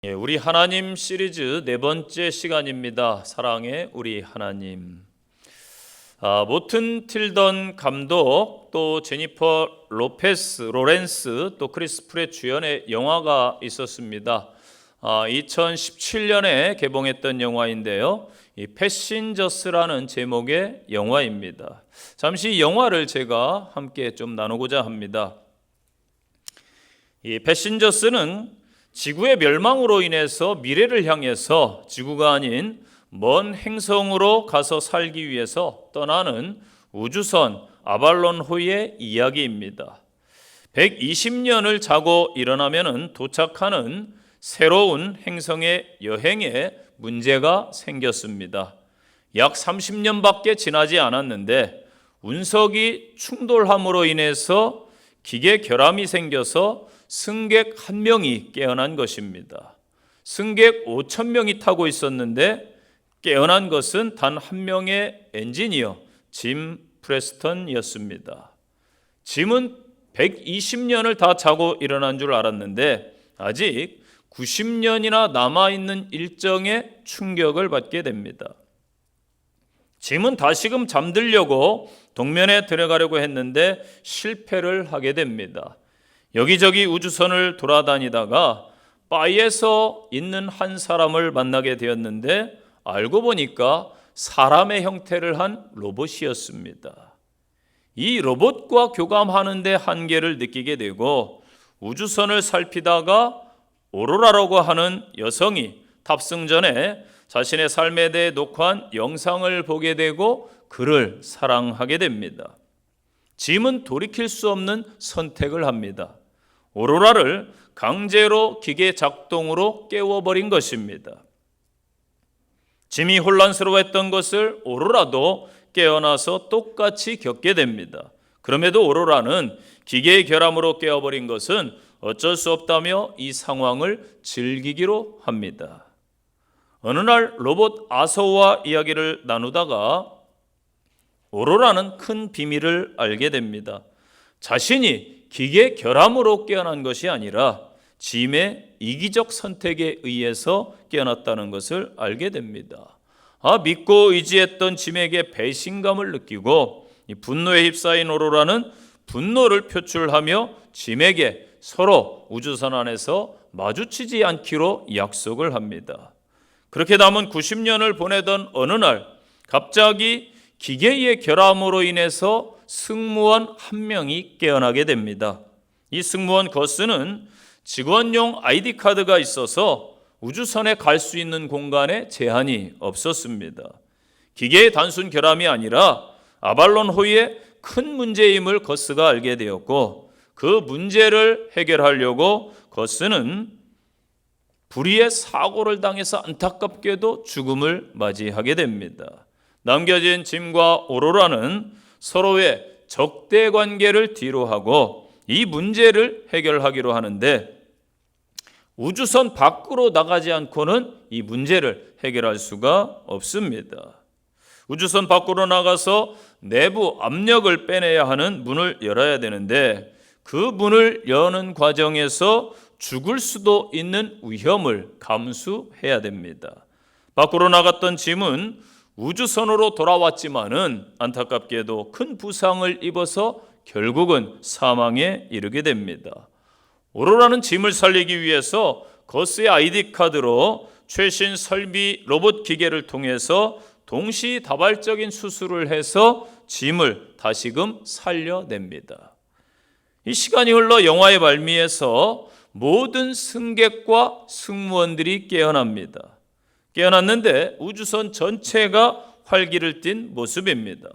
우리 하나님 시리즈 네 번째 시간입니다. 사랑의 우리 하나님. 모튼 틸던 감독, 또 제니퍼 로렌스, 또 크리스 프렛 주연의 영화가 있었습니다. 2017년에 개봉했던 영화인데요. 이 패신저스라는 제목의 영화입니다. 잠시 이 영화를 제가 함께 좀 나누고자 합니다. 이 패신저스는 지구의 멸망으로 인해서 미래를 향해서 지구가 아닌 먼 행성으로 가서 살기 위해서 떠나는 우주선 아발론호의 이야기입니다. 120년을 자고 일어나면 도착하는 새로운 행성의 여행에 문제가 생겼습니다. 약 30년밖에 지나지 않았는데 운석이 충돌함으로 인해서 기계 결함이 생겨서 승객 한 명이 깨어난 것입니다. 승객 5,000명이 타고 있었는데 깨어난 것은 단 한 명의 엔지니어 짐 프레스턴이었습니다. 짐은 120년을 다 자고 일어난 줄 알았는데 아직 90년이나 남아있는 일정에 충격을 받게 됩니다. 짐은 다시금 잠들려고 동면에 들어가려고 했는데 실패를 하게 됩니다. 여기저기 우주선을 돌아다니다가 바에서 있는 한 사람을 만나게 되었는데 알고 보니까 사람의 형태를 한 로봇이었습니다. 이 로봇과 교감하는 데 한계를 느끼게 되고 우주선을 살피다가 오로라라고 하는 여성이 탑승 전에 자신의 삶에 대해 녹화한 영상을 보게 되고 그를 사랑하게 됩니다. 짐은 돌이킬 수 없는 선택을 합니다. 오로라를 강제로 기계 작동으로 깨워버린 것입니다. 짐이 혼란스러워했던 것을 오로라도 깨어나서 똑같이 겪게 됩니다. 그럼에도 오로라는 기계의 결함으로 깨어버린 것은 어쩔 수 없다며 이 상황을 즐기기로 합니다. 어느 날 로봇 아서와 이야기를 나누다가 오로라는 큰 비밀을 알게 됩니다. 자신이 기계 결함으로 깨어난 것이 아니라 짐의 이기적 선택에 의해서 깨어났다는 것을 알게 됩니다. 믿고 의지했던 짐에게 배신감을 느끼고 분노에 휩싸인 오로라는 분노를 표출하며 짐에게 서로 우주선 안에서 마주치지 않기로 약속을 합니다. 그렇게 남은 90년을 보내던 어느 날 갑자기 기계의 결함으로 인해서 승무원 한 명이 깨어나게 됩니다. 이 승무원 거스는 직원용 ID 카드가 있어서 우주선에 갈 수 있는 공간에 제한이 없었습니다. 기계의 단순 결함이 아니라 아발론호의 큰 문제임을 거스가 알게 되었고 그 문제를 해결하려고 거스는 불의의 사고를 당해서 안타깝게도 죽음을 맞이하게 됩니다. 남겨진 짐과 오로라는 서로의 적대 관계를 뒤로하고 이 문제를 해결하기로 하는데 우주선 밖으로 나가지 않고는 이 문제를 해결할 수가 없습니다. 우주선 밖으로 나가서 내부 압력을 빼내야 하는 문을 열어야 되는데 그 문을 여는 과정에서 죽을 수도 있는 위험을 감수해야 됩니다. 밖으로 나갔던 짐은 우주선으로 돌아왔지만은 안타깝게도 큰 부상을 입어서 결국은 사망에 이르게 됩니다. 오로라는 짐을 살리기 위해서 거스의 ID 카드로 최신 설비 로봇 기계를 통해서 동시다발적인 수술을 해서 짐을 다시금 살려냅니다. 이 시간이 흘러 영화의 발미에서 모든 승객과 승무원들이 깨어납니다. 깨어났는데 우주선 전체가 활기를 띤 모습입니다.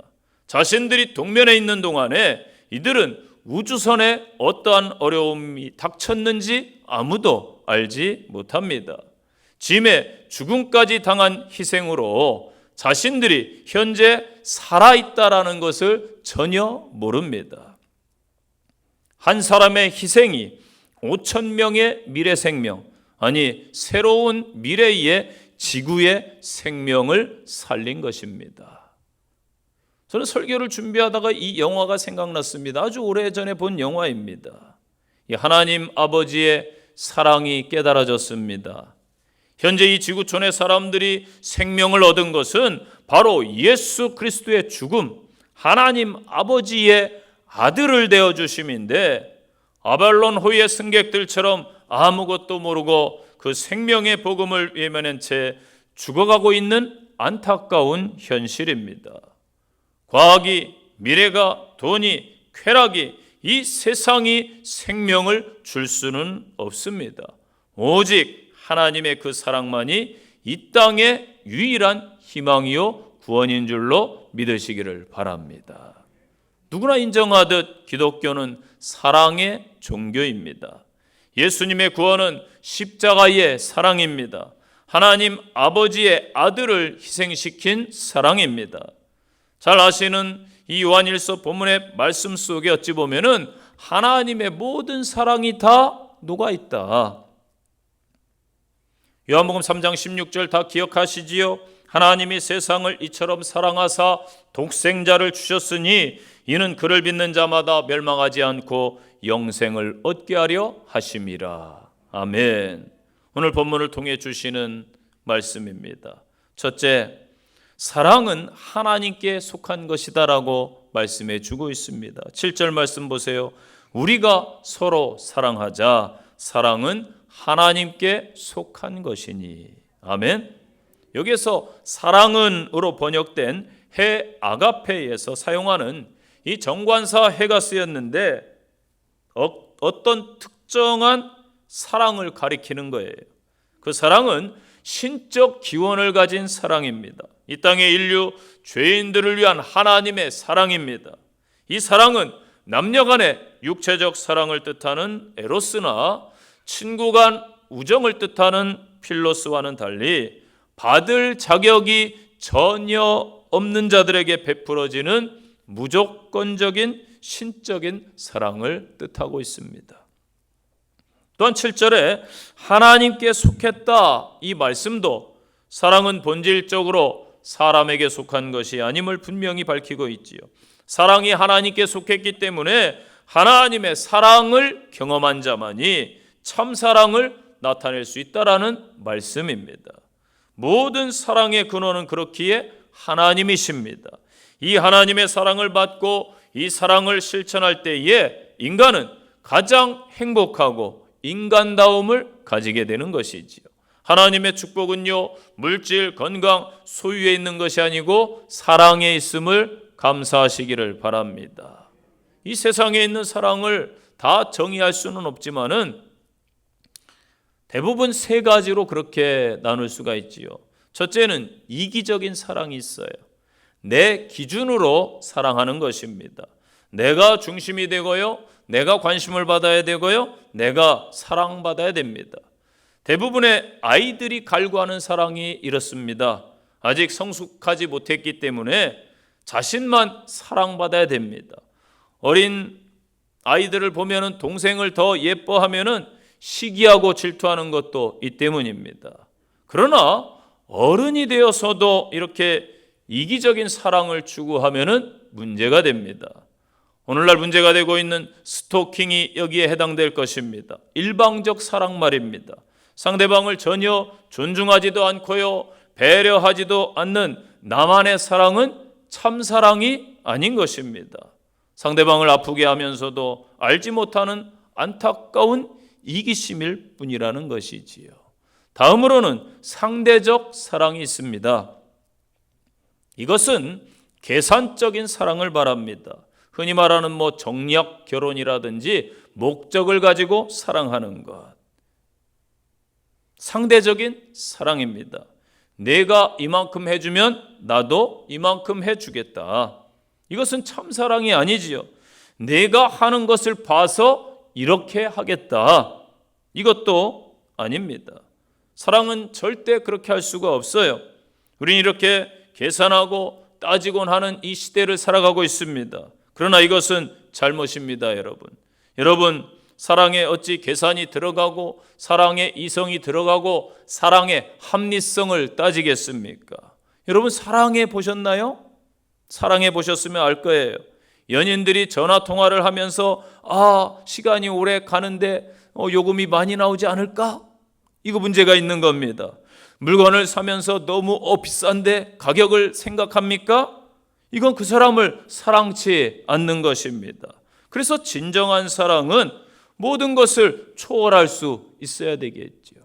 자신들이 동면에 있는 동안에 이들은 우주선에 어떠한 어려움이 닥쳤는지 아무도 알지 못합니다. 짐의 죽음까지 당한 희생으로 자신들이 현재 살아있다라는 것을 전혀 모릅니다. 한 사람의 희생이 5,000명의 미래 생명, 아니 새로운 미래의 지구의 생명을 살린 것입니다. 저는 설교를 준비하다가 이 영화가 생각났습니다. 아주 오래전에 본 영화입니다. 이 하나님 아버지의 사랑이 깨달아졌습니다. 현재 이 지구촌의 사람들이 생명을 얻은 것은 바로 예수 그리스도의 죽음, 하나님 아버지의 아들을 되어 주심인데, 아발론 호위의 승객들처럼 아무것도 모르고 그 생명의 복음을 외면한 채 죽어가고 있는 안타까운 현실입니다. 과학이, 미래가, 돈이, 쾌락이, 이 세상이 생명을 줄 수는 없습니다. 오직 하나님의 그 사랑만이 이 땅의 유일한 희망이요 구원인 줄로 믿으시기를 바랍니다. 누구나 인정하듯 기독교는 사랑의 종교입니다. 예수님의 구원은 십자가의 사랑입니다. 하나님 아버지의 아들을 희생시킨 사랑입니다. 잘 아시는 이 요한일서 본문의 말씀 속에 어찌 보면은 하나님의 모든 사랑이 다 녹아있다. 요한복음 3장 16절 다 기억하시지요? 하나님이 세상을 이처럼 사랑하사 독생자를 주셨으니 이는 그를 믿는 자마다 멸망하지 않고 영생을 얻게 하려 하심이라. 아멘. 오늘 본문을 통해 주시는 말씀입니다. 첫째, 사랑은 하나님께 속한 것이다라고 말씀해 주고 있습니다. 7절 말씀 보세요. 우리가 서로 사랑하자. 사랑은 하나님께 속한 것이니. 아멘. 여기에서 사랑은으로 번역된 해 아가페에서 사용하는 이 정관사 해가 쓰였는데 어떤 특정한 사랑을 가리키는 거예요. 그 사랑은 신적 기원을 가진 사랑입니다. 이 땅의 인류 죄인들을 위한 하나님의 사랑입니다. 이 사랑은 남녀 간의 육체적 사랑을 뜻하는 에로스나 친구 간 우정을 뜻하는 필로스와는 달리 받을 자격이 전혀 없는 자들에게 베풀어지는 무조건적인 신적인 사랑을 뜻하고 있습니다. 또한 7절에 하나님께 속했다 이 말씀도 사랑은 본질적으로 사람에게 속한 것이 아님을 분명히 밝히고 있지요. 사랑이 하나님께 속했기 때문에 하나님의 사랑을 경험한 자만이 참사랑을 나타낼 수 있다라는 말씀입니다. 모든 사랑의 근원은 그렇기에 하나님이십니다. 이 하나님의 사랑을 받고 이 사랑을 실천할 때에 인간은 가장 행복하고 인간다움을 가지게 되는 것이지요. 하나님의 축복은요, 물질, 건강, 소유에 있는 것이 아니고 사랑에 있음을 감사하시기를 바랍니다. 이 세상에 있는 사랑을 다 정의할 수는 없지만은 대부분 세 가지로 그렇게 나눌 수가 있지요. 첫째는 이기적인 사랑이 있어요. 내 기준으로 사랑하는 것입니다. 내가 중심이 되고요, 내가 관심을 받아야 되고요, 내가 사랑받아야 됩니다. 대부분의 아이들이 갈구하는 사랑이 이렇습니다. 아직 성숙하지 못했기 때문에 자신만 사랑받아야 됩니다. 어린 아이들을 보면은 동생을 더 예뻐하면은 시기하고 질투하는 것도 이 때문입니다. 그러나 어른이 되어서도 이렇게 이기적인 사랑을 추구하면은 문제가 됩니다. 오늘날 문제가 되고 있는 스토킹이 여기에 해당될 것입니다. 일방적 사랑 말입니다. 상대방을 전혀 존중하지도 않고요, 배려하지도 않는 나만의 사랑은 참사랑이 아닌 것입니다. 상대방을 아프게 하면서도 알지 못하는 안타까운 이기심일 뿐이라는 것이지요. 다음으로는 상대적 사랑이 있습니다. 이것은 계산적인 사랑을 말합니다. 흔히 말하는 정략 결혼이라든지 목적을 가지고 사랑하는 것. 상대적인 사랑입니다. 내가 이만큼 해주면 나도 이만큼 해주겠다. 이것은 참사랑이 아니지요. 내가 하는 것을 봐서 이렇게 하겠다. 이것도 아닙니다. 사랑은 절대 그렇게 할 수가 없어요. 우리는 이렇게 계산하고 따지곤 하는 이 시대를 살아가고 있습니다. 그러나 이것은 잘못입니다, 여러분. 여러분, 사랑에 어찌 계산이 들어가고 사랑에 이성이 들어가고 사랑의 합리성을 따지겠습니까? 여러분, 사랑해 보셨나요? 사랑해 보셨으면 알 거예요. 연인들이 전화 통화를 하면서 시간이 오래 가는데 요금이 많이 나오지 않을까? 이거 문제가 있는 겁니다. 물건을 사면서 너무 비싼데 가격을 생각합니까? 이건 그 사람을 사랑치 않는 것입니다. 그래서 진정한 사랑은 모든 것을 초월할 수 있어야 되겠죠.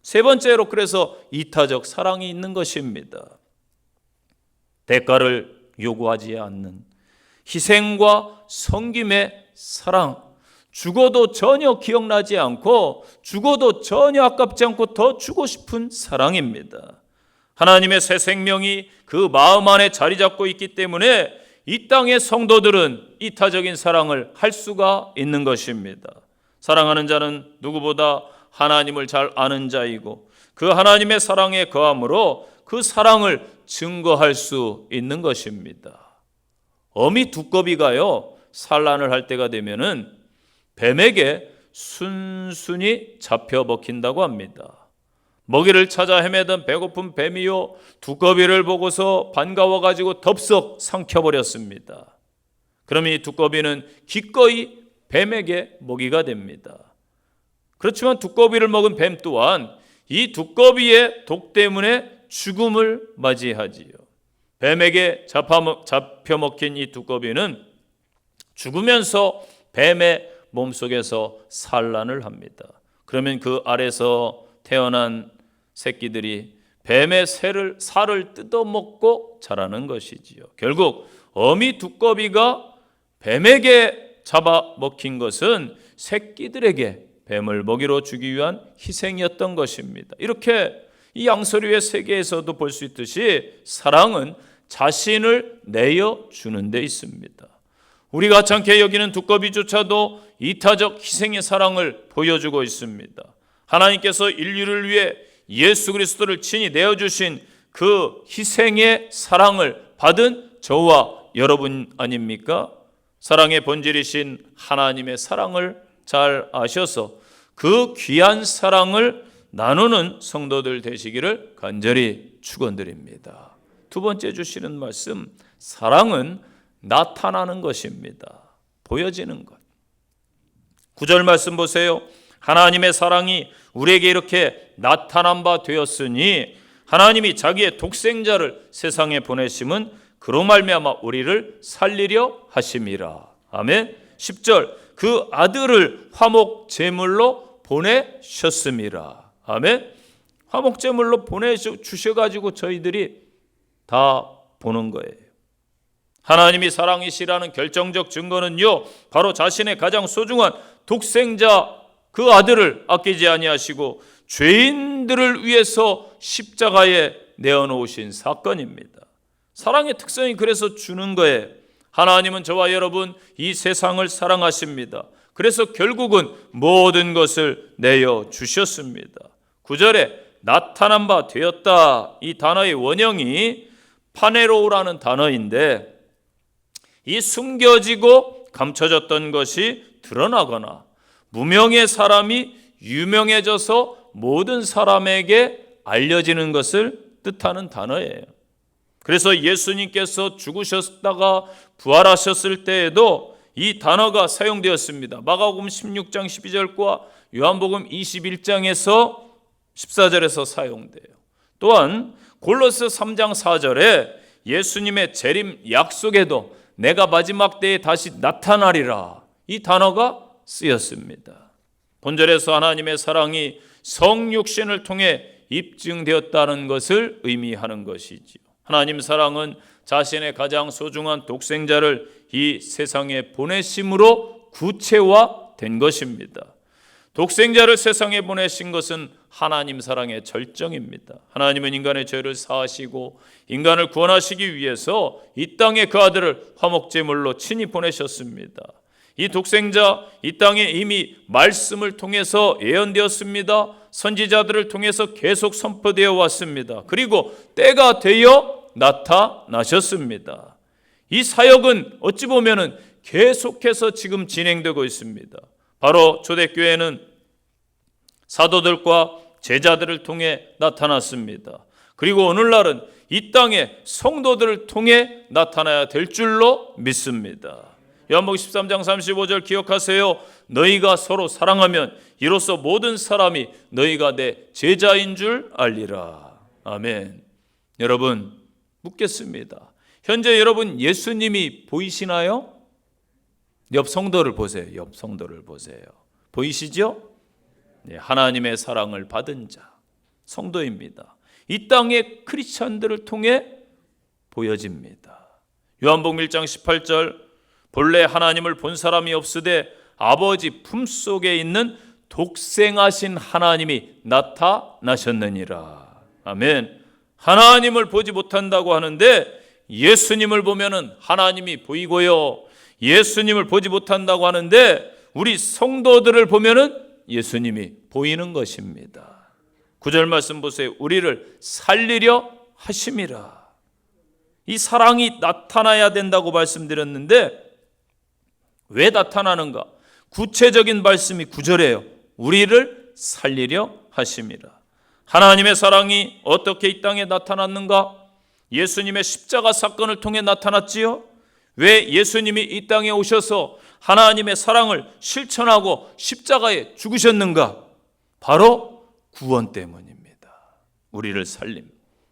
세 번째로 그래서 이타적 사랑이 있는 것입니다. 대가를 요구하지 않는 희생과 섬김의 사랑, 죽어도 전혀 기억나지 않고 죽어도 전혀 아깝지 않고 더 주고 싶은 사랑입니다. 하나님의 새 생명이 그 마음 안에 자리 잡고 있기 때문에 이 땅의 성도들은 이타적인 사랑을 할 수가 있는 것입니다. 사랑하는 자는 누구보다 하나님을 잘 아는 자이고 그 하나님의 사랑에 거함으로 그 사랑을 증거할 수 있는 것입니다. 어미 두꺼비가요, 산란을 할 때가 되면은 뱀에게 순순히 잡혀 먹힌다고 합니다. 먹이를 찾아 헤매던 배고픈 뱀이요, 두꺼비를 보고서 반가워가지고 덥석 삼켜버렸습니다. 그럼 이 두꺼비는 기꺼이 뱀에게 먹이가 됩니다. 그렇지만 두꺼비를 먹은 뱀 또한 이 두꺼비의 독 때문에 죽음을 맞이하지요. 뱀에게 잡혀 먹힌 이 두꺼비는 죽으면서 뱀의 몸속에서 산란을 합니다. 그러면 그 알에서 태어난 새끼들이 뱀의 살을 뜯어먹고 자라는 것이지요. 결국 어미 두꺼비가 뱀에게 잡아먹힌 것은 새끼들에게 뱀을 먹이로 주기 위한 희생이었던 것입니다. 이렇게 이 양서류의 세계에서도 볼 수 있듯이 사랑은 자신을 내어주는 데 있습니다. 우리가 하찮게 여기는 두꺼비조차도 이타적 희생의 사랑을 보여주고 있습니다. 하나님께서 인류를 위해 예수 그리스도를 친히 내어주신 그 희생의 사랑을 받은 저와 여러분 아닙니까? 사랑의 본질이신 하나님의 사랑을 잘 아셔서 그 귀한 사랑을 나누는 성도들 되시기를 간절히 축원드립니다. 두 번째 주시는 말씀, 사랑은 나타나는 것입니다. 보여지는 것. 9절 말씀 보세요. 하나님의 사랑이 우리에게 이렇게 나타난 바 되었으니 하나님이 자기의 독생자를 세상에 보내심은 그로 말미암아 우리를 살리려 하심이라. 아멘. 10절, 그 아들을 화목 제물로 보내셨음이라. 아멘. 화목 제물로 보내주셔가지고 저희들이 다 보는 거예요. 하나님이 사랑이시라는 결정적 증거는요, 바로 자신의 가장 소중한 독생자 그 아들을 아끼지 아니하시고 죄인들을 위해서 십자가에 내어놓으신 사건입니다. 사랑의 특성이 그래서 주는 거예요. 하나님은 저와 여러분 이 세상을 사랑하십니다. 그래서 결국은 모든 것을 내어주셨습니다. 9절에 나타난 바 되었다, 이 단어의 원형이 파네로우라는 단어인데 이 숨겨지고 감춰졌던 것이 드러나거나 무명의 사람이 유명해져서 모든 사람에게 알려지는 것을 뜻하는 단어예요. 그래서 예수님께서 죽으셨다가 부활하셨을 때에도 이 단어가 사용되었습니다. 마가복음 16장 12절과 요한복음 21장에서 14절에서 사용돼요. 또한 골로새 3장 4절에 예수님의 재림 약속에도 내가 마지막 때에 다시 나타나리라, 이 단어가 쓰였습니다. 본절에서 하나님의 사랑이 성육신을 통해 입증되었다는 것을 의미하는 것이지요. 하나님 사랑은 자신의 가장 소중한 독생자를 이 세상에 보내심으로 구체화된 것입니다. 독생자를 세상에 보내신 것은 하나님 사랑의 절정입니다. 하나님은 인간의 죄를 사하시고 인간을 구원하시기 위해서 이 땅에 그 아들을 화목제물로 친히 보내셨습니다. 이 독생자 이 땅에 이미 말씀을 통해서 예언되었습니다. 선지자들을 통해서 계속 선포되어 왔습니다. 그리고 때가 되어 나타나셨습니다. 이 사역은 어찌 보면은 계속해서 지금 진행되고 있습니다. 바로 초대교회는 사도들과 제자들을 통해 나타났습니다. 그리고 오늘날은 이 땅에 성도들을 통해 나타나야 될 줄로 믿습니다. 요한복음 13장 35절 기억하세요. 너희가 서로 사랑하면 이로써 모든 사람이 너희가 내 제자인 줄 알리라. 아멘. 여러분, 묻겠습니다. 현재 여러분 예수님이 보이시나요? 옆 성도를 보세요. 옆 성도를 보세요. 보이시죠? 네, 하나님의 사랑을 받은 자, 성도입니다. 이 땅의 크리스찬들을 통해 보여집니다. 요한복음 1장 18절, 본래 하나님을 본 사람이 없으되 아버지 품속에 있는 독생하신 하나님이 나타나셨느니라. 아멘. 하나님을 보지 못한다고 하는데 예수님을 보면은 하나님이 보이고요, 예수님을 보지 못한다고 하는데 우리 성도들을 보면은 예수님이 보이는 것입니다. 9절 말씀 보세요. 우리를 살리려 하심이라. 이 사랑이 나타나야 된다고 말씀드렸는데 왜 나타나는가? 구체적인 말씀이 9절이에요. 우리를 살리려 하심이라. 하나님의 사랑이 어떻게 이 땅에 나타났는가? 예수님의 십자가 사건을 통해 나타났지요. 왜 예수님이 이 땅에 오셔서 하나님의 사랑을 실천하고 십자가에 죽으셨는가? 바로 구원 때문입니다. 우리를 살림.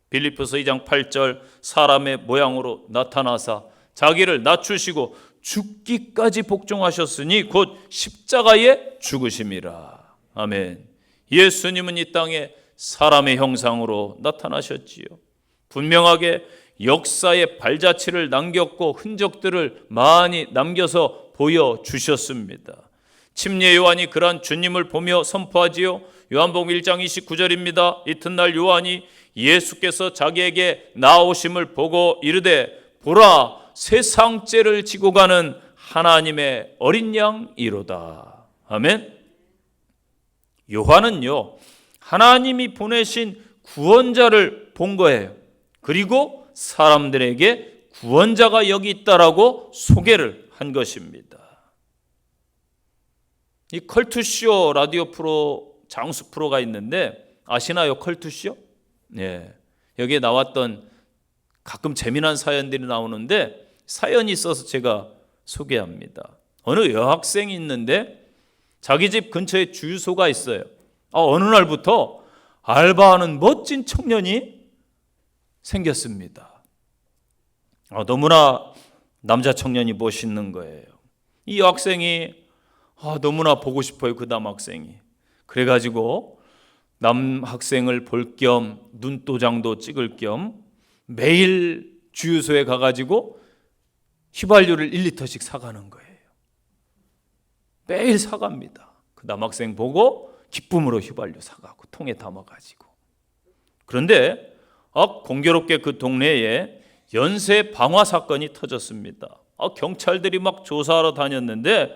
빌립보서 2장 8절, 사람의 모양으로 나타나사 자기를 낮추시고 죽기까지 복종하셨으니 곧 십자가에 죽으심이라. 아멘. 예수님은 이 땅에 사람의 형상으로 나타나셨지요. 분명하게 역사의 발자취를 남겼고 흔적들을 많이 남겨서 보여주셨습니다. 침례 요한이 그러한 주님을 보며 선포하지요. 요한복음 1장 29절입니다. 이튿날 요한이 예수께서 자기에게 나오심을 보고 이르되 보라, 세상 죄를 지고 가는 하나님의 어린 양이로다. 아멘. 요한은요, 하나님이 보내신 구원자를 본 거예요. 그리고 사람들에게 구원자가 여기 있다라고 소개를 한 것입니다. 이 컬투쇼 라디오 프로, 장수 프로가 있는데 아시나요? 컬투쇼? 네. 여기에 나왔던 가끔 재미난 사연들이 나오는데 사연이 있어서 제가 소개합니다. 어느 여학생이 있는데 자기 집 근처에 주유소가 있어요. 어느 날부터 알바하는 멋진 청년이 생겼습니다. 너무나 남자 청년이 멋있는 거예요. 이 여학생이 너무나 보고 싶어요. 그 남학생이. 그래가지고 남학생을 볼 겸 눈도장도 찍을 겸 매일 주유소에 가가지고 휘발유를 1리터씩 사가는 거예요. 매일 사갑니다. 그 남학생 보고 기쁨으로 휘발유 사가고 통에 담아가지고. 그런데 공교롭게 그 동네에 연쇄 방화 사건이 터졌습니다. 경찰들이 막 조사하러 다녔는데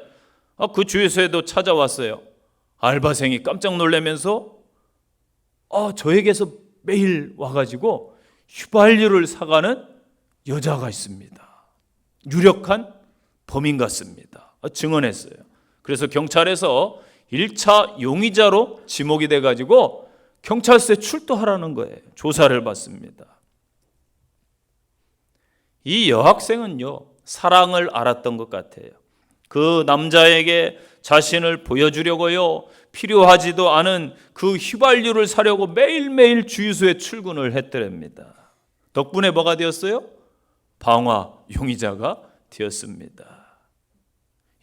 그 주유소에도 찾아왔어요. 알바생이 깜짝 놀라면서 저에게서 매일 와가지고 휘발유를 사가는 여자가 있습니다. 유력한 범인 같습니다. 증언했어요. 그래서 경찰에서 1차 용의자로 지목이 돼가지고 경찰서에 출두하라는 거예요. 조사를 받습니다. 이 여학생은요, 사랑을 알았던 것 같아요. 그 남자에게 자신을 보여주려고요, 필요하지도 않은 그 휘발유를 사려고 매일매일 주유소에 출근을 했더랍니다. 덕분에 뭐가 되었어요? 방화 용의자가 되었습니다.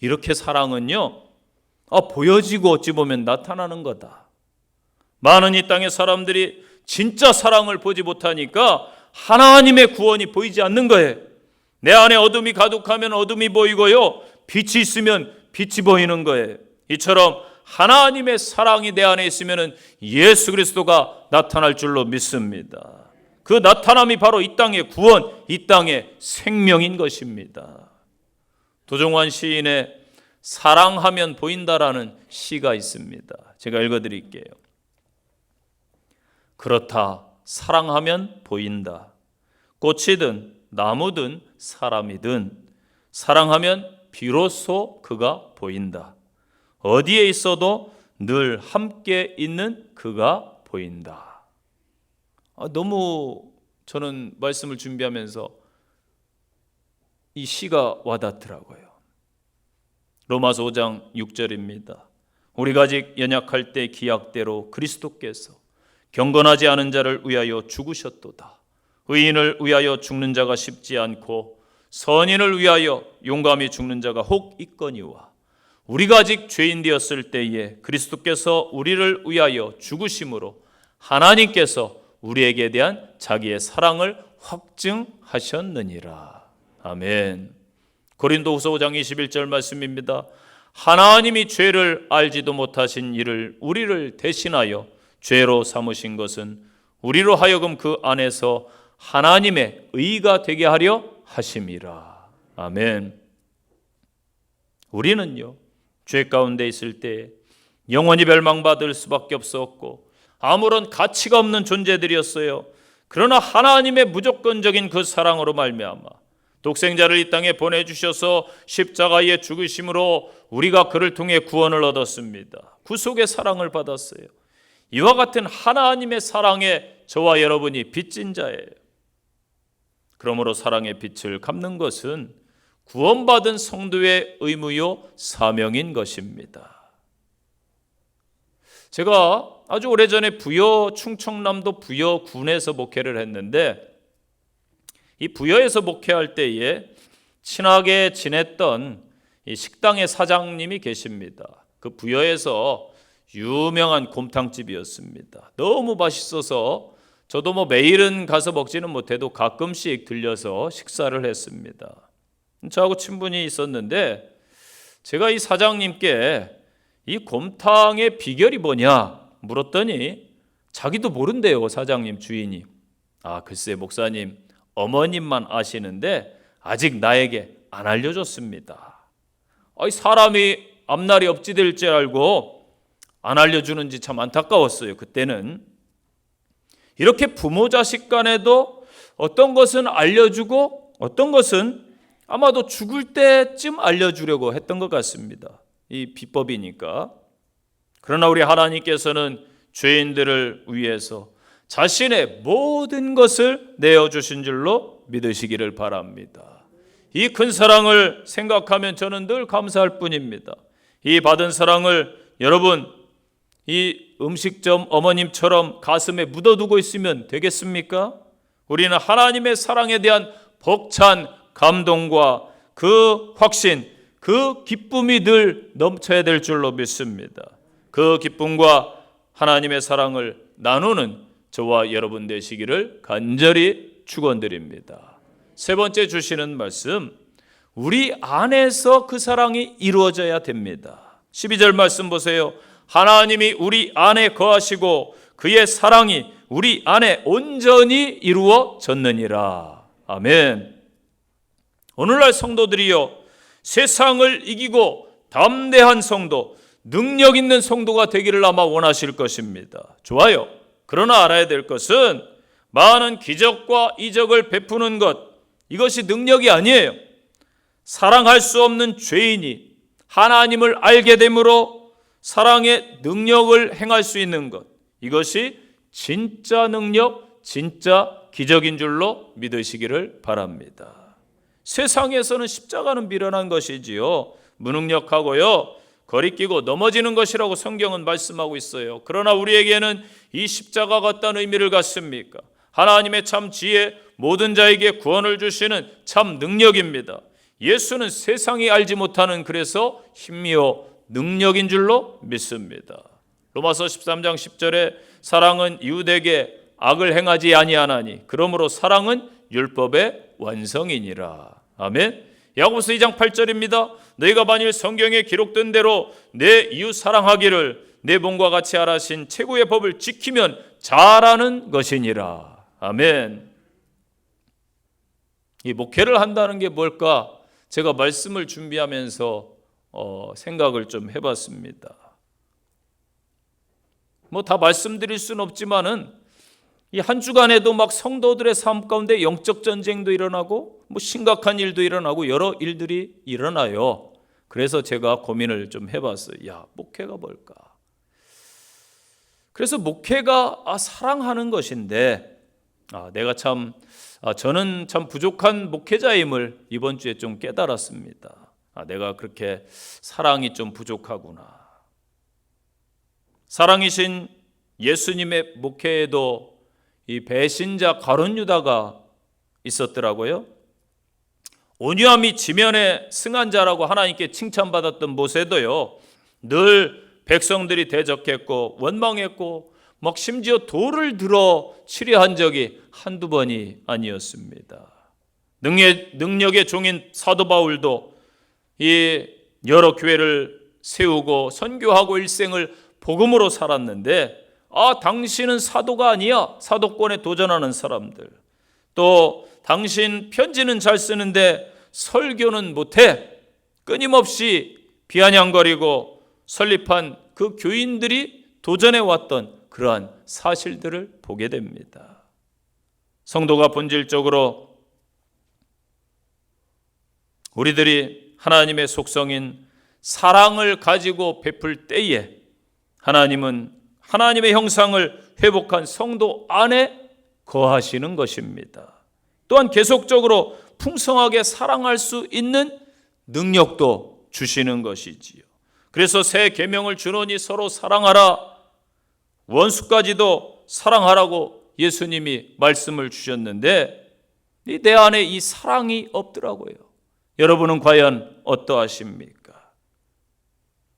이렇게 사랑은요, 보여지고 어찌 보면 나타나는 거다. 많은 이 땅의 사람들이 진짜 사랑을 보지 못하니까 하나님의 구원이 보이지 않는 거예요. 내 안에 어둠이 가득하면 어둠이 보이고요, 빛이 있으면 빛이 보이는 거예요. 이처럼 하나님의 사랑이 내 안에 있으면 예수 그리스도가 나타날 줄로 믿습니다. 그 나타남이 바로 이 땅의 구원, 이 땅의 생명인 것입니다. 도종환 시인의 사랑하면 보인다라는 시가 있습니다. 제가 읽어드릴게요. 그렇다, 사랑하면 보인다. 꽃이든 나무든 사람이든 사랑하면 비로소 그가 보인다. 어디에 있어도 늘 함께 있는 그가 보인다. 너무 저는 말씀을 준비하면서 이 시가 와닿더라고요. 로마서 5장 6절입니다. 우리가 아직 연약할 때 기약대로 그리스도께서 경건하지 않은 자를 위하여 죽으셨도다. 의인을 위하여 죽는 자가 쉽지 않고 선인을 위하여 용감히 죽는 자가 혹 있거니와 우리가 아직 죄인 되었을 때에 그리스도께서 우리를 위하여 죽으심으로 하나님께서 우리에게 대한 자기의 사랑을 확증하셨느니라. 아멘. 고린도후서 5장 21절 말씀입니다. 하나님이 죄를 알지도 못하신 이를 우리를 대신하여 죄로 삼으신 것은 우리로 하여금 그 안에서 하나님의 의가 되게 하려 하심이라. 아멘. 우리는요, 죄 가운데 있을 때 영원히 멸망받을 수밖에 없었고 아무런 가치가 없는 존재들이었어요. 그러나 하나님의 무조건적인 그 사랑으로 말미암아 독생자를 이 땅에 보내주셔서 십자가에 죽으심으로 우리가 그를 통해 구원을 얻었습니다. 구속의 사랑을 받았어요. 이와 같은 하나님의 사랑에 저와 여러분이 빚진 자예요. 그러므로 사랑의 빛을 갚는 것은 구원받은 성도의 의무요 사명인 것입니다. 제가 아주 오래전에 부여 충청남도 부여군에서 목회를 했는데 이 부여에서 목회할 때에 친하게 지냈던 이 식당의 사장님이 계십니다. 그 부여에서 유명한 곰탕집이었습니다. 너무 맛있어서 저도 매일은 가서 먹지는 못해도 가끔씩 들려서 식사를 했습니다. 저하고 친분이 있었는데 제가 이 사장님께 이 곰탕의 비결이 뭐냐 물었더니 자기도 모른대요. 사장님 주인이. 글쎄 목사님 어머님만 아시는데 아직 나에게 안 알려줬습니다. 사람이 앞날이 없지 될 줄 알고 안 알려주는지 참 안타까웠어요. 그때는 이렇게 부모 자식 간에도 어떤 것은 알려주고 어떤 것은 아마도 죽을 때쯤 알려주려고 했던 것 같습니다. 이 비법이니까. 그러나 우리 하나님께서는 죄인들을 위해서 자신의 모든 것을 내어주신 줄로 믿으시기를 바랍니다. 이 큰 사랑을 생각하면 저는 늘 감사할 뿐입니다. 이 받은 사랑을 여러분 이 음식점 어머님처럼 가슴에 묻어두고 있으면 되겠습니까? 우리는 하나님의 사랑에 대한 벅찬 감동과 그 확신, 그 기쁨이 늘 넘쳐야 될 줄로 믿습니다. 그 기쁨과 하나님의 사랑을 나누는 저와 여러분 되시기를 간절히 축원드립니다. 세 번째 주시는 말씀, 우리 안에서 그 사랑이 이루어져야 됩니다. 12절 말씀 보세요. 하나님이 우리 안에 거하시고 그의 사랑이 우리 안에 온전히 이루어졌느니라. 아멘. 오늘날 성도들이요, 세상을 이기고 담대한 성도, 능력 있는 성도가 되기를 아마 원하실 것입니다. 좋아요. 그러나 알아야 될 것은 많은 기적과 이적을 베푸는 것, 이것이 능력이 아니에요. 사랑할 수 없는 죄인이 하나님을 알게 되므로 사랑의 능력을 행할 수 있는 것, 이것이 진짜 능력, 진짜 기적인 줄로 믿으시기를 바랍니다. 세상에서는 십자가는 미련한 것이지요, 무능력하고요, 거리끼고 넘어지는 것이라고 성경은 말씀하고 있어요. 그러나 우리에게는 이 십자가가 어떤 의미를 갖습니까? 하나님의 참 지혜, 모든 자에게 구원을 주시는 참 능력입니다. 예수는 세상이 알지 못하는 그래서 힘이요 능력인 줄로 믿습니다. 로마서 13장 10절에 사랑은 이웃에게 악을 행하지 아니하나니 그러므로 사랑은 율법의 완성이니라. 아멘. 야고보서 2장 8절입니다. 너희가 만일 성경에 기록된 대로 내 이웃 사랑하기를 내 몸과 같이 하라신 최고의 법을 지키면 잘하는 것이니라. 아멘. 이 목회를 한다는 게 뭘까? 제가 말씀을 준비하면서 생각을 좀 해봤습니다. 다 말씀드릴 수는 없지만은 이 한 주간에도 막 성도들의 삶 가운데 영적 전쟁도 일어나고 심각한 일도 일어나고 여러 일들이 일어나요. 그래서 제가 고민을 좀 해봤어요. 목회가 뭘까? 그래서 목회가 사랑하는 것인데 저는 참 부족한 목회자임을 이번 주에 좀 깨달았습니다. 내가 그렇게 사랑이 좀 부족하구나. 사랑이신 예수님의 목회에도 이 배신자 가룟 유다가 있었더라고요. 온유함이 지면에 승한 자라고 하나님께 칭찬받았던 모세도요, 늘 백성들이 대적했고 원망했고 막 심지어 돌을 들어 치려한 적이 한두 번이 아니었습니다. 능력의 종인 사도 바울도 이 여러 교회를 세우고 선교하고 일생을 복음으로 살았는데, 당신은 사도가 아니야, 사도권에 도전하는 사람들, 또 당신 편지는 잘 쓰는데 설교는 못해, 끊임없이 비아냥거리고 설립한 그 교인들이 도전해왔던 그러한 사실들을 보게 됩니다. 성도가 본질적으로 우리들이 하나님의 속성인 사랑을 가지고 베풀 때에 하나님은 하나님의 형상을 회복한 성도 안에 거하시는 것입니다. 또한 계속적으로 풍성하게 사랑할 수 있는 능력도 주시는 것이지요. 그래서 새 계명을 주노니 서로 사랑하라, 원수까지도 사랑하라고 예수님이 말씀을 주셨는데 내 안에 이 사랑이 없더라고요. 여러분은 과연 어떠하십니까?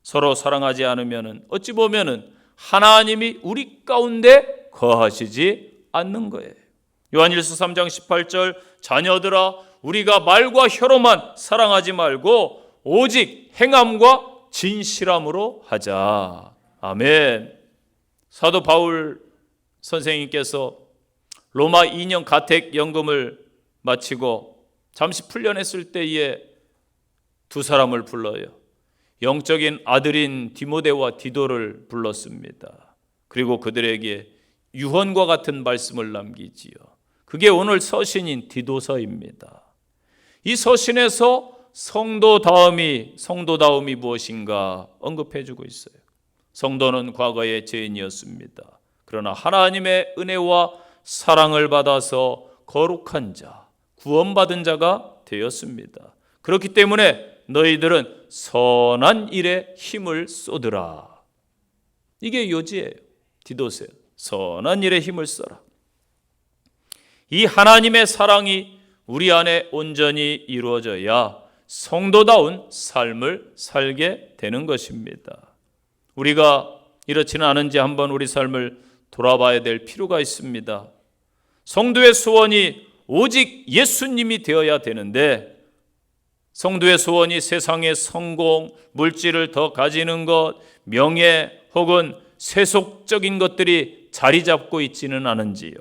서로 사랑하지 않으면 어찌 보면 하나님이 우리 가운데 거하시지 않는 거예요. 요한일서 3장 18절, 자녀들아 우리가 말과 혀로만 사랑하지 말고 오직 행함과 진실함으로 하자. 아멘. 사도 바울 선생님께서 로마 2년 가택 연금을 마치고 잠시 풀려냈을 때에 두 사람을 불러요. 영적인 아들인 디모데와 디도를 불렀습니다. 그리고 그들에게 유언과 같은 말씀을 남기지요. 그게 오늘 서신인 디도서입니다. 이 서신에서 성도다움이 무엇인가 언급해주고 있어요. 성도는 과거의 죄인이었습니다. 그러나 하나님의 은혜와 사랑을 받아서 거룩한 자, 구원받은 자가 되었습니다. 그렇기 때문에 너희들은 선한 일에 힘을 쏟으라. 이게 요지예요. 디도서예요. 선한 일에 힘을 써라. 이 하나님의 사랑이 우리 안에 온전히 이루어져야 성도다운 삶을 살게 되는 것입니다. 우리가 이렇지는 않은지 한번 우리 삶을 돌아봐야 될 필요가 있습니다. 성도의 소원이 오직 예수님이 되어야 되는데, 성도의 소원이 세상의 성공, 물질을 더 가지는 것, 명예 혹은 세속적인 것들이 자리 잡고 있지는 않은지요.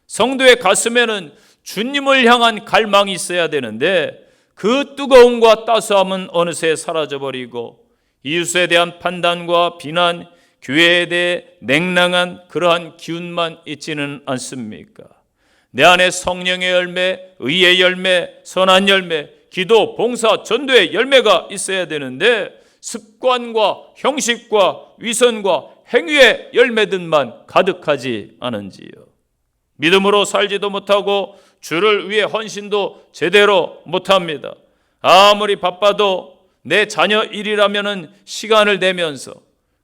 성도의 가슴에는 주님을 향한 갈망이 있어야 되는데 그 뜨거움과 따스함은 어느새 사라져버리고 이웃에 대한 판단과 비난, 교회에 대해 냉랭한 그러한 기운만 있지는 않습니까? 내 안에 성령의 열매, 의의 열매, 선한 열매, 기도, 봉사, 전도의 열매가 있어야 되는데 습관과 형식과 위선과 행위의 열매들만 가득하지 않은지요. 믿음으로 살지도 못하고 주를 위해 헌신도 제대로 못합니다. 아무리 바빠도 내 자녀 일이라면 시간을 내면서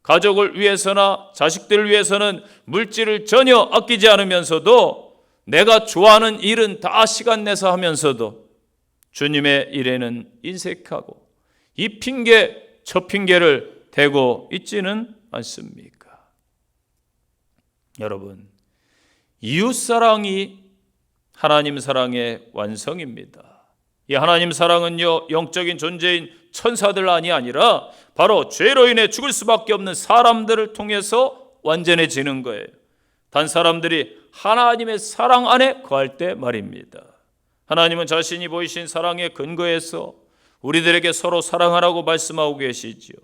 가족을 위해서나 자식들을 위해서는 물질을 전혀 아끼지 않으면서도 내가 좋아하는 일은 다 시간 내서 하면서도 주님의 일에는 인색하고 이 핑계 저 핑계를 대고 있지는 않습니까? 여러분, 이웃사랑이 하나님 사랑의 완성입니다. 이 하나님 사랑은요, 영적인 존재인 천사들만이 아니라 바로 죄로 인해 죽을 수밖에 없는 사람들을 통해서 완전해지는 거예요. 단 사람들이 하나님의 사랑 안에 거할 때 말입니다. 하나님은 자신이 보이신 사랑의 근거에서 우리들에게 서로 사랑하라고 말씀하고 계시지요.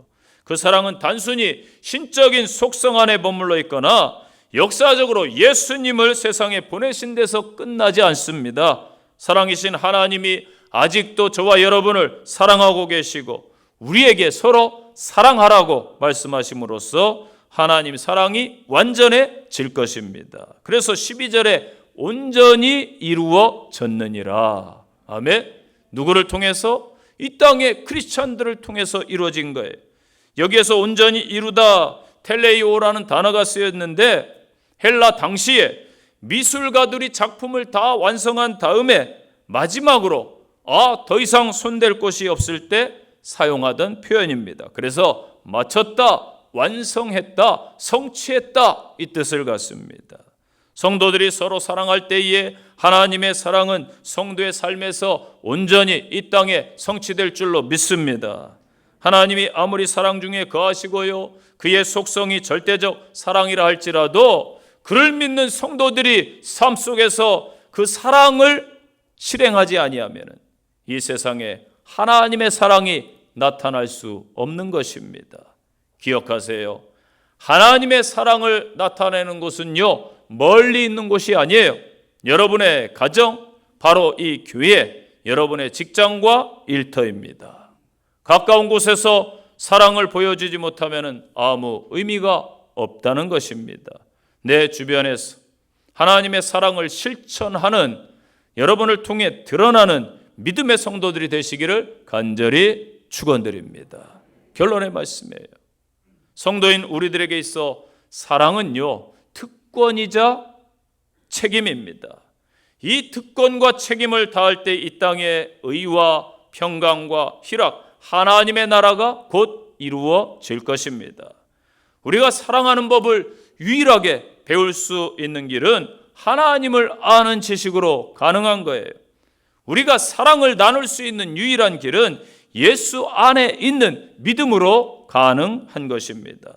그 사랑은 단순히 신적인 속성 안에 머물러 있거나 역사적으로 예수님을 세상에 보내신 데서 끝나지 않습니다. 사랑이신 하나님이 아직도 저와 여러분을 사랑하고 계시고 우리에게 서로 사랑하라고 말씀하심으로써 하나님 사랑이 완전해질 것입니다. 그래서 12절에 온전히 이루어졌느니라. 아멘. 누구를 통해서? 이 땅의 크리스찬들을 통해서 이루어진 거예요. 여기에서 온전히 이루다, 텔레이오라는 단어가 쓰였는데 헬라 당시에 미술가들이 작품을 다 완성한 다음에 마지막으로 더 이상 손댈 곳이 없을 때 사용하던 표현입니다. 그래서 마쳤다, 완성했다, 성취했다 이 뜻을 갖습니다. 성도들이 서로 사랑할 때에 하나님의 사랑은 성도의 삶에서 온전히 이 땅에 성취될 줄로 믿습니다. 하나님이 아무리 사랑 중에 거하시고요, 그의 속성이 절대적 사랑이라 할지라도 그를 믿는 성도들이 삶 속에서 그 사랑을 실행하지 아니하면 이 세상에 하나님의 사랑이 나타날 수 없는 것입니다. 기억하세요. 하나님의 사랑을 나타내는 곳은요, 멀리 있는 곳이 아니에요. 여러분의 가정, 바로 이 교회, 여러분의 직장과 일터입니다. 가까운 곳에서 사랑을 보여주지 못하면 아무 의미가 없다는 것입니다. 내 주변에서 하나님의 사랑을 실천하는, 여러분을 통해 드러나는 믿음의 성도들이 되시기를 간절히 축원드립니다. 결론의 말씀이에요. 성도인 우리들에게 있어 사랑은요, 특권이자 책임입니다. 이 특권과 책임을 다할 때 이 땅의 의와 평강과 희락, 하나님의 나라가 곧 이루어질 것입니다. 우리가 사랑하는 법을 유일하게 배울 수 있는 길은 하나님을 아는 지식으로 가능한 거예요. 우리가 사랑을 나눌 수 있는 유일한 길은 예수 안에 있는 믿음으로 가능한 것입니다.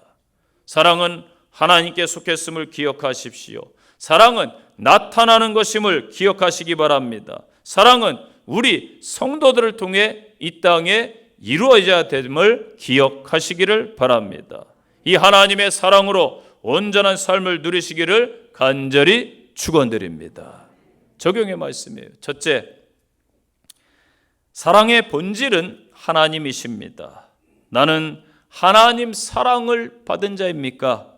사랑은 하나님께 속했음을 기억하십시오. 사랑은 나타나는 것임을 기억하시기 바랍니다. 사랑은 우리 성도들을 통해 이 땅에 이루어져야 됨을 기억하시기를 바랍니다. 이 하나님의 사랑으로 온전한 삶을 누리시기를 간절히 축원드립니다. 적용의 말씀이에요. 첫째, 사랑의 본질은 하나님이십니다. 나는 하나님 사랑을 받은 자입니까?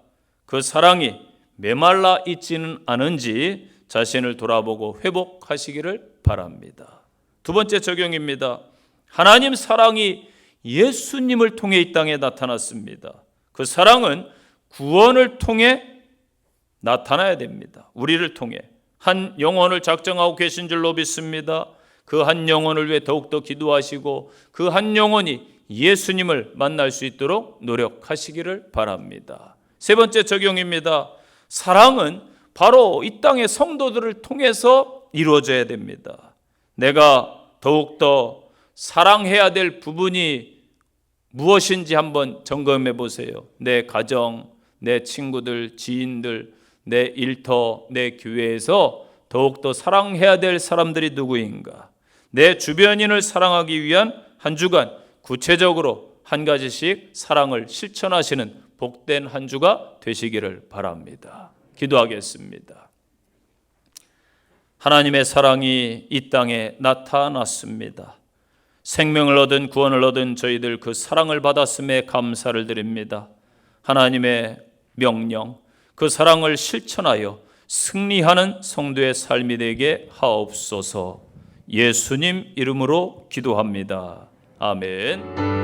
그 사랑이 메말라 있지는 않은지 자신을 돌아보고 회복하시기를 바랍니다. 두 번째 적용입니다. 하나님 사랑이 예수님을 통해 이 땅에 나타났습니다. 그 사랑은 구원을 통해 나타나야 됩니다. 우리를 통해 한 영혼을 작정하고 계신 줄로 믿습니다. 그 한 영혼을 위해 더욱더 기도하시고 그 한 영혼이 예수님을 만날 수 있도록 노력하시기를 바랍니다. 세 번째 적용입니다. 사랑은 바로 이 땅의 성도들을 통해서 이루어져야 됩니다. 내가 더욱더 사랑해야 될 부분이 무엇인지 한번 점검해 보세요. 내 가정, 내 친구들, 지인들, 내 일터, 내 교회에서 더욱더 사랑해야 될 사람들이 누구인가? 내 주변인을 사랑하기 위한 한 주간 구체적으로 한 가지씩 사랑을 실천하시는 복된 한 주가 되시기를 바랍니다. 기도하겠습니다. 하나님의 사랑이 이 땅에 나타났습니다. 생명을 얻은 구원을 얻은 저희들 그 사랑을 받았음에 감사를 드립니다. 하나님의 명령, 그 사랑을 실천하여 승리하는 성도의 삶이 되게 하옵소서. 예수님 이름으로 기도합니다. 아멘.